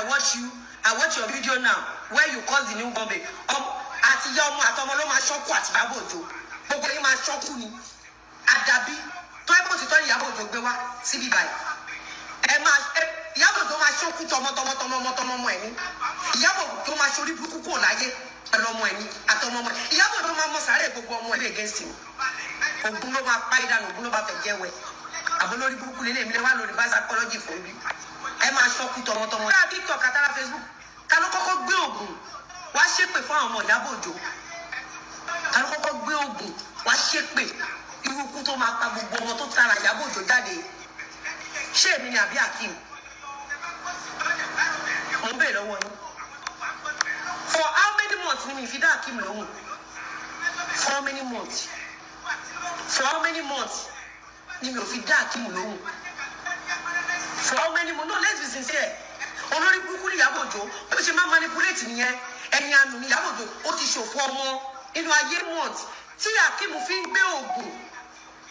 I watch your video now where you cause the new bomb. Àti ìyá ọmọ àtọmọ ló máa ṣọ́kù àti Ìyábọ̀ Òjó. Gbogbo yín máa ṣọ́kù ni. Àdàbí tó ẹ bó ti tọ́ ní Ìyábọ̀ Òjó gbé wá síbí báyìí. Ìyábọ̀ Òjó máa ṣọ́kù tọmọ ẹ̀ ní. Ìyábọ̀ Òjó máa ṣorí burúkú kò láyé pẹ̀lú ọmọ ẹ̀ ní àtọmọ ọmọ ẹ̀. Ìyábọ̀ Òjó máa mọ sàárè gbogbo ọmọ ẹ̀ against him. Ògùn ló máa pa ìdánù, ògùn ló máa fẹ̀ jẹ́ wẹ̀. Àbọ̀ lórí burúkú lélẹ̀ mi lè wá lórí bá psychology fún mi. Ẹ máa ṣọ́kù tọmọ. Lára TikTok àtàrà Facebook, ta ló kọ́kọ́ gbé ògùn wá ṣépè fún àwọn ọmọ Ìyábọ̀ Òjó? Ta ló kọ́kọ́ gbé ògùn wá ṣépè irú ikú tó máa pa gbogbo ọmọ tó tara Ìyábọ̀ Òjó jáde? Ṣé èmi ni àbí Akeem? Mo ń bèèrè lọ́wọ́ yín. For how many months ni mi fi dá Akeem lóhùn? For how many months? For how many months ni mi ò fi dá Akeem lóhùn? For how many months? No, let's be sincere. Olórí burúkú ní Ìyábọ̀ Òjó ó ṣe máa manipulate nìyẹn. Ẹ̀yin àánú ní Ìyábọ̀ Òjó ó ti ṣòfò ọmọ inú ayé month tí Akeem fi ń gbé ògùn,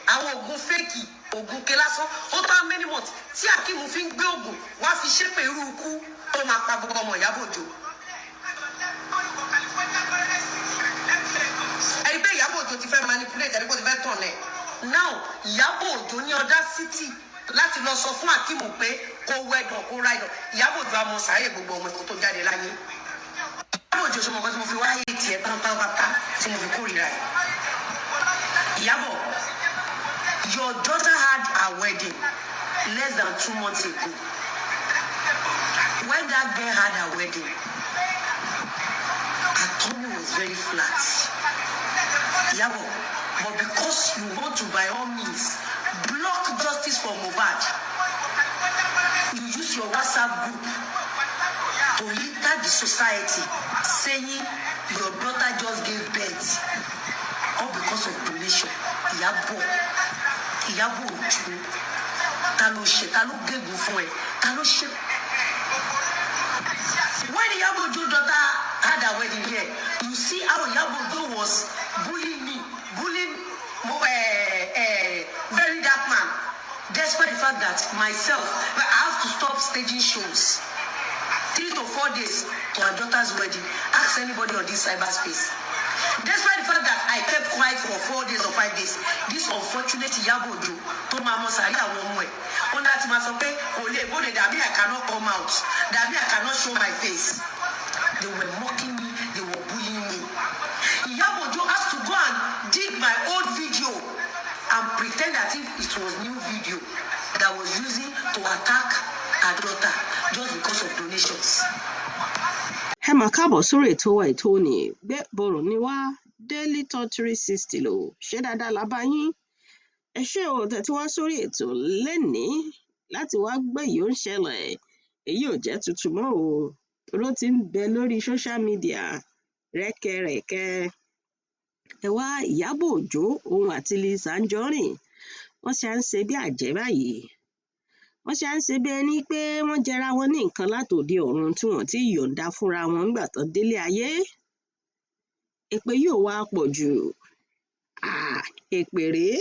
àwọn ògùn fake, ògùn ké lásán. Ó tó how many months tí Akeem fi ń gbé ògùn wá fi ṣépè irú ikú tó máa pa gbogbo ọmọ Ìyábọ̀ Òjó. Ẹ̀yin pé Ìyábọ̀ Òjó ti fẹ́ manipulate ẹ̀rí kó ti fẹ́ tàn lẹ̀. Now Ìyábọ̀ Òjó ní audacity láti lọ sọ fún Akeem pé kó wẹ́dọ̀ kó ráìdọ̀. Ìyábọ̀ Òjó àmọ́ sàárè gbogbo ọmọ ẹ̀kọ́ tó jáde láyé. Ìyábọ̀ Òjó ṣọmọ kan tí mo fi wáyé tiẹ̀ pátápátá tí mo fi kórìíra ẹ̀. Ìyábọ̀, your daughter had her wedding less than 2 months ago. When that girl had her wedding, her tummy was very flat. Ìyábọ̀, but because you want to by all means block justice for Mohbad, you use your WhatsApp group to litter the society saying your daughter just gave birth all because of donation. Ìyábọ̀ Òjó, ta ló gégùn fún ẹ? Ta ló ṣe? When Ìyábọ̀ Òjó daughter had her wedding here, you see how Ìyábọ̀ Òjó was bullying very dark man. Despite the fact that myself, I have to stop staging shows 3 to 4 days to our daughter's wedding. Ask anybody on this cyberspace. Despite the fact that I kept quiet for 4 days or 5 days, this unfortunate Ìyábọ̀ Òjó tó máa mọ sàárì àwọn ọmọ ẹ̀, ó ní láti máa sọ pé kò lè bóde dàbí I cannot come out, dàbí I cannot show my face. They were mocking me, they were bullying me. Ìyábọ̀ Òjó has to go and dig my old video and pretend that if it was new video that was using to attack her daughter just because of donations. Ẹ mà káàbọ̀ sórí ètò wa ètò ní gbé borò ní wá Daily Talk 360 lò ṣé dáadáa la bá yín. Ẹ ṣé o tẹ́ tí wá sórí ètò lénìí láti wá gbé yìí ó ń ṣẹlẹ̀. Èyí ò jẹ́ tuntun mọ́ o, toró ti ń bẹ lórí social media rẹ́kẹrẹ́kẹ́. Ẹ wá Ìyábọ̀ Òjó òun àti Lizzy Anjorin wọ́n ṣe ń ṣe bí àjẹ́ báyìí. Wọ́n ṣe ń ṣe bí ẹni pé wọ́n jẹra wọn ní nǹkan látòde ọ̀run tí wọ́n ti yọ̀ǹda fúnra wọn nígbà tán délé ayé. Èpè yóò wá pọ̀ jù. Èpè rèé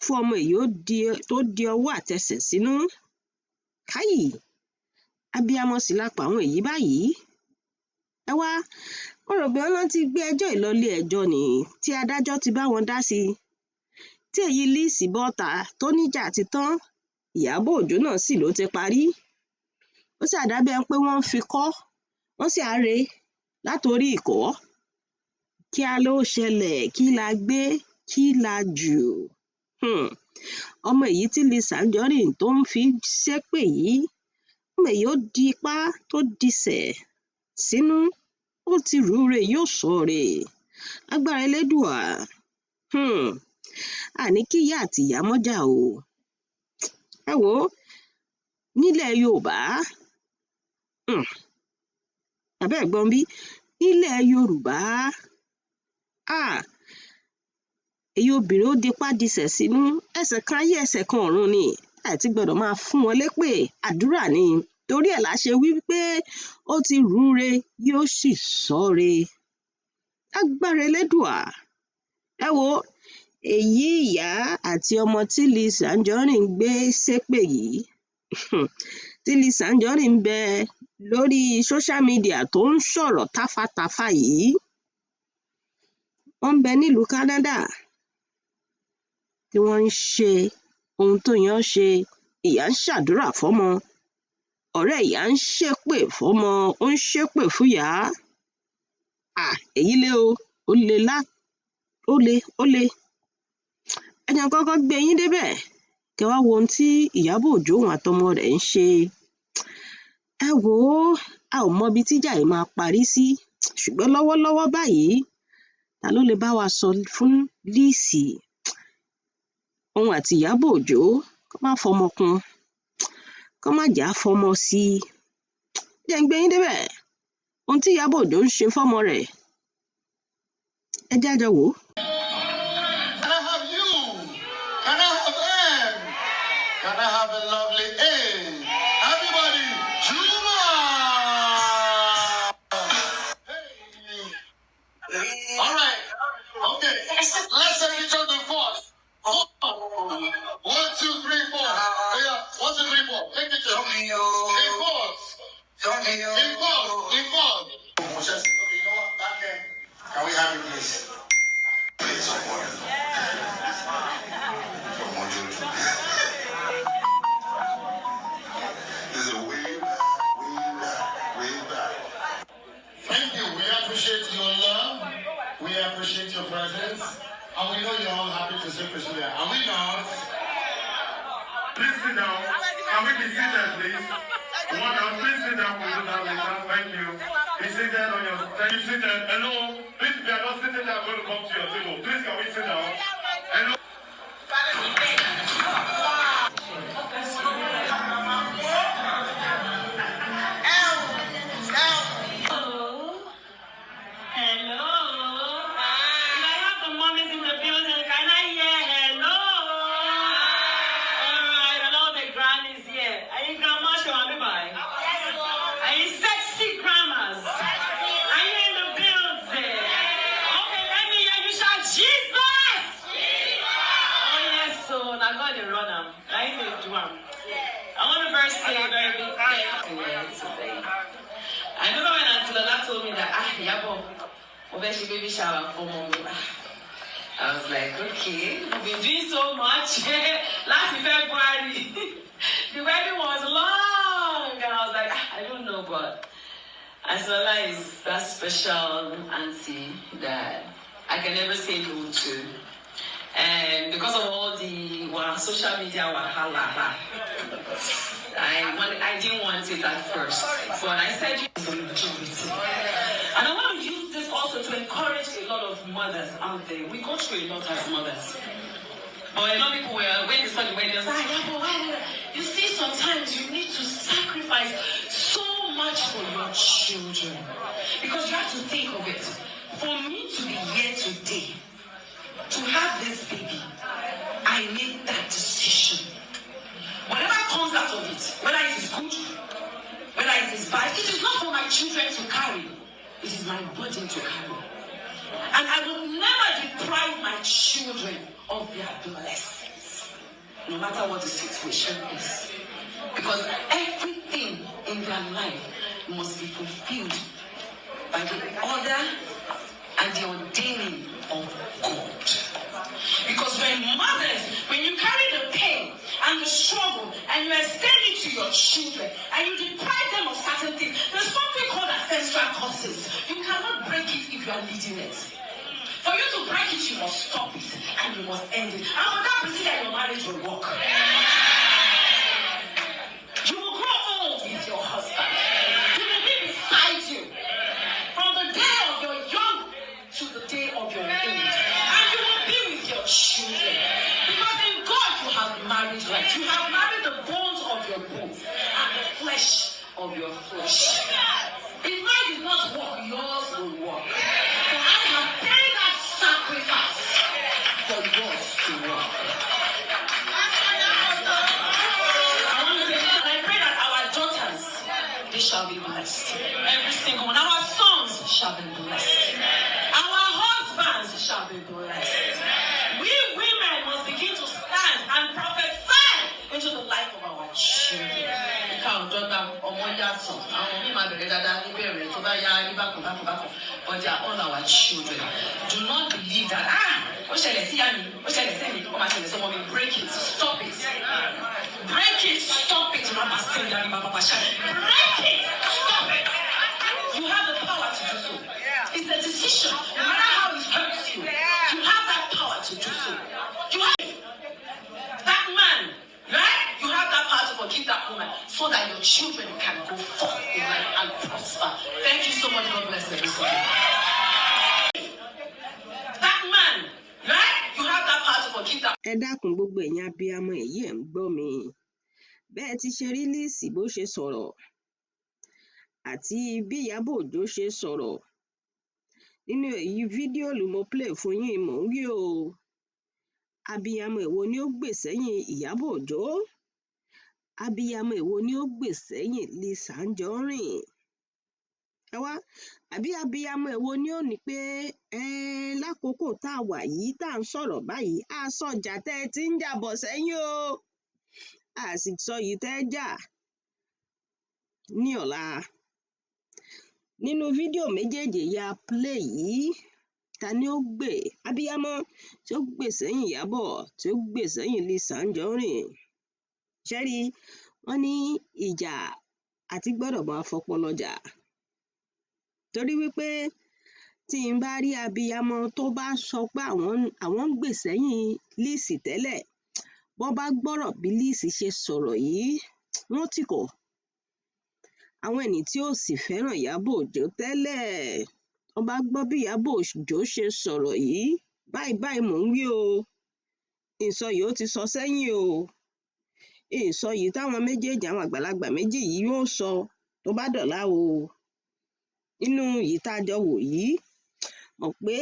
fún ọmọ èyí tó di ọwọ́ àtẹsẹ̀ sínú. Káyì, abiyamọ sì la pa àwọn èyí báyìí. Ẹ wá, mo rò pé wọ́n ti gbé ẹjọ́ ìlọlé ẹjọ́ ni tí adájọ́ ti bá wọn dá sí. Tí èyí Lizzy bọ́ta tó níjà ti tán, Ìyábọ̀ Òjó náà sì ló ti parí. Ó sì àdábẹ́ pé wọ́n fi kọ́, wọ́n sì àre látorí ìkọ́. Kí a ló ṣẹlẹ̀, kí la gbé, kí la jù. Ọmọ èyí tí Lizzy Anjorin tó ń fi ṣépè yìí, ọmọ èyí ó di ipá tó disẹ̀ sínú, ó ti rúre yóò sọ̀re. Agbára Elédùà. Àní kí ìyá àti ìyá mọ́jà o. Ẹ wò ó, nílẹ̀ Yorùbá, àbẹ́ ẹ̀gbọ́n bí, nílẹ̀ Yorùbá, èyí obìnrin ó dipá disẹ̀ sínú, ẹsẹ̀ kan ayé ẹsẹ̀ kan ọ̀run ni, àti gbọ́dọ̀ máa fún wọn lépè, àdúrà ni. Torí ẹ̀ la ṣe wí pé ó ti rúre yóò sì sọ́re. Agbára Elédùà. Ẹ wò ó, èyí ìyá àti ọmọ tí Lizzy Anjorin gbé ṣépè yìí, tí Lizzy Anjorin ń bẹ lórí social media tó ń sọ̀rọ̀ táfàtáfà yìí wọ́n ń bẹ nílùú Canada tí wọ́n ń ṣe ohun tó yàn ṣe. Ìyá ń ṣàdúrà fọ́mọ, ọ̀rẹ́ ìyá ń ṣépè fọ́mọ, ó ń ṣépè fúyà. Èyí lé o, ó le. Ẹ jẹ́ n kọ́kọ́ gbé yín débẹ̀ kẹ́ wá wo ohun tí Ìyábọ̀ Òjó òun àtọmọ rẹ̀ ń ṣe. Ẹ wò ó, a ò mọ ibi tíjà yìí máa parí sí, ṣùgbọ́n lọ́wọ́lọ́wọ́ báyìí ta ló lè bá wa sọ fún Lizzy òun àti Ìyábọ̀ Òjó kó má fọmọ kun, kó má jà fọmọ sí i. Jẹ́ n gbé yín débẹ̀ ohun tí Ìyábọ̀ Òjó ń ṣe fọ́mọ rẹ̀. Ẹ jẹ́ á jọ wò ó. Can I have you? Can I have M? Can I have a lovely A? Everybody, Juma! Hey. All right. Okay. Let's take each other first. 1, 2, 3, 4. Yeah. 1, 2, 3, 4. Take it to me. In pause. In pause. In pause. Okay, you know what? Back there. Can we have it, please? Please, someone. This is a way back. Thank you. We appreciate your love. We appreciate your presence. And we know you're all happy to see Priscilla. Are we not? Please sit down. Can we be seated, please? Please sit down. We'll do that later. Thank you. Be seated on your... Can you sit down? Hello? Please, if you are not sitting down, I'm going to come to your table. Please, can we sit down? Hello? I remember when Auntie Lola told me that, Yabo, she baby shower for mommy. I was like, okay, we've been doing so much. Last February, the wedding was long. And I was like, I don't know, but Auntie Lola is that special auntie that I can never say no to. And because of all the social media wahala, I didn't want it at first, but I said you will do it. And I want to use this also to encourage a lot of mothers out there. We go through a lot as mothers. But a lot of people were, when they saw the wedding, they said, you see, sometimes you need to sacrifice so much for your children. Because you have to think of it. For me to be here today, to have this baby, I made that decision. Whatever comes out of it, whether it is good, whether it is bad, it is not for my children to carry. It is my burden to carry. And I will never deprive my children of their blessings, no matter what the situation is. Because everything in their life must be fulfilled by the order and the ordaining of God. Because when you carry the pain and the struggle and you extend it to your children and you deprive them of certain things, there's something called ancestral curses. You cannot break it if you are leading it. For you to break it, you must stop it and you must end it. And for that procedure, your marriage will work. You will grow old with your husband. He will be beside you from the day of your young to the day of your age. And you will be with your children. Because in God you have married right. You have married the bones of your bones and the flesh of your flesh. If mine did not work, yours will work. For I have paid that sacrifice for yours to work. I pray that our daughters, they shall be blessed. Every single one. Our sons shall be blessed. Our husbands shall be blessed. We women must begin to stand and prophesy into the life of our children. yàtọ̀ àwọn míì máa bẹ̀rẹ̀ dáadáa ní bẹ̀rẹ̀ tó bá yá ní bákan but they are all our children. Do not believe that ó ṣẹlẹ̀ sí àmì ó ṣẹlẹ̀ sí ẹ̀mí ó máa ṣẹlẹ̀ sọ́mọ mi. Break it, stop it, break it, stop it. Mama say that in Baba Basha. Break it, stop it. You have the power to do so. It's a decision. No matter how it hurts you, you have that power to do so. You have that man, right? You have that power to forgive that woman so that your children can go forth in life and prosper. Thank you so much. God bless everybody. That man, right? You have that power to forgive that. Ẹ dákun gbogbo ẹ̀yin abiyamọ èyí ẹ̀ ń gbọ́ mi. Bẹ́ẹ̀ ti ṣe rí Lizzy bó ṣe sọ̀rọ̀ àti bí Ìyábọ̀ Òjó ṣe sọ̀rọ̀ nínú èyí fídíò ló mo play fún yín mò ń rí o. Abiyamọ èwo ni ó gbè sẹ́yìn Ìyábọ̀ Òjó? Abiyamọ èwo ni ó gbè sẹ́yìn Lizzy Anjorin? Ẹ wá àbí abiyamọ èwo ni ó ní pé lákòókò tá a wà yìí tá à ń sọ̀rọ̀ báyìí a sọjà tẹ́ ẹ ti ń jà bọ̀ sẹ́yìn o a sì sọ yìí tẹ́ ẹ jà ní ọ̀la. Nínú fídíò méjèèjì ya play yìí ta ni ó gbè abiyamọ tí ó gbè sẹ́yìn Ìyábọ̀ tí ó gbè sẹ́yìn Lizzy Anjorin? Ṣẹ́rí wọ́n ní ìjà àti gbọ́dọ̀ máa fọpọlọ jà torí wípé tí n bá rí abiyamọ tó bá sọ pé àwọn ń gbè sẹ́yìn Lizzy tẹ́lẹ̀ bọ́n bá gbọ́rọ̀ bí Lizzy ṣe sọ̀rọ̀ yìí wọ́n tì kọ̀. Àwọn ẹni tí ò sì fẹ́ràn Ìyábọ̀ Òjó tẹ́lẹ̀ wọ́n bá gbọ́ bí Ìyábọ̀ Òjó ṣe sọ̀rọ̀ yìí báyìí mò ń wí o ìsọ yìí ó ti sọ sẹ́yìn o ìsọ yìí táwọn méjèèjì àwọn àgbàlagbà méjì yìí yóò sọ tó bá dọ̀la o. Nínú yìí tá a jọ wò yìí mọ̀ pé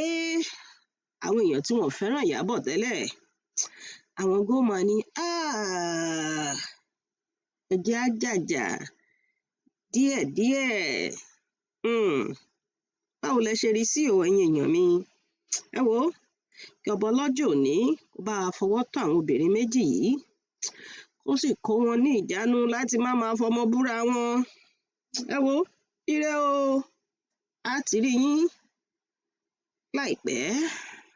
àwọn èèyàn tí wọ́n fẹ́ràn Ìyábọ̀ tẹ́lẹ̀ àwọn gómà ní ẹ jẹ́ á jàjà díẹ̀díẹ̀. Báwo lẹ ṣe rí sí o ẹ̀yin èèyàn mi? Ẹ wò ó kí ọba ọlọ́jọ́ òní kó bá a fọwọ́ tó àwọn obìnrin méjì yìí kó sì kó wọn ní ìjánu láti má máa fọmọ búra wọn. Ẹ wò ó ire o á ti rí yín láìpẹ́.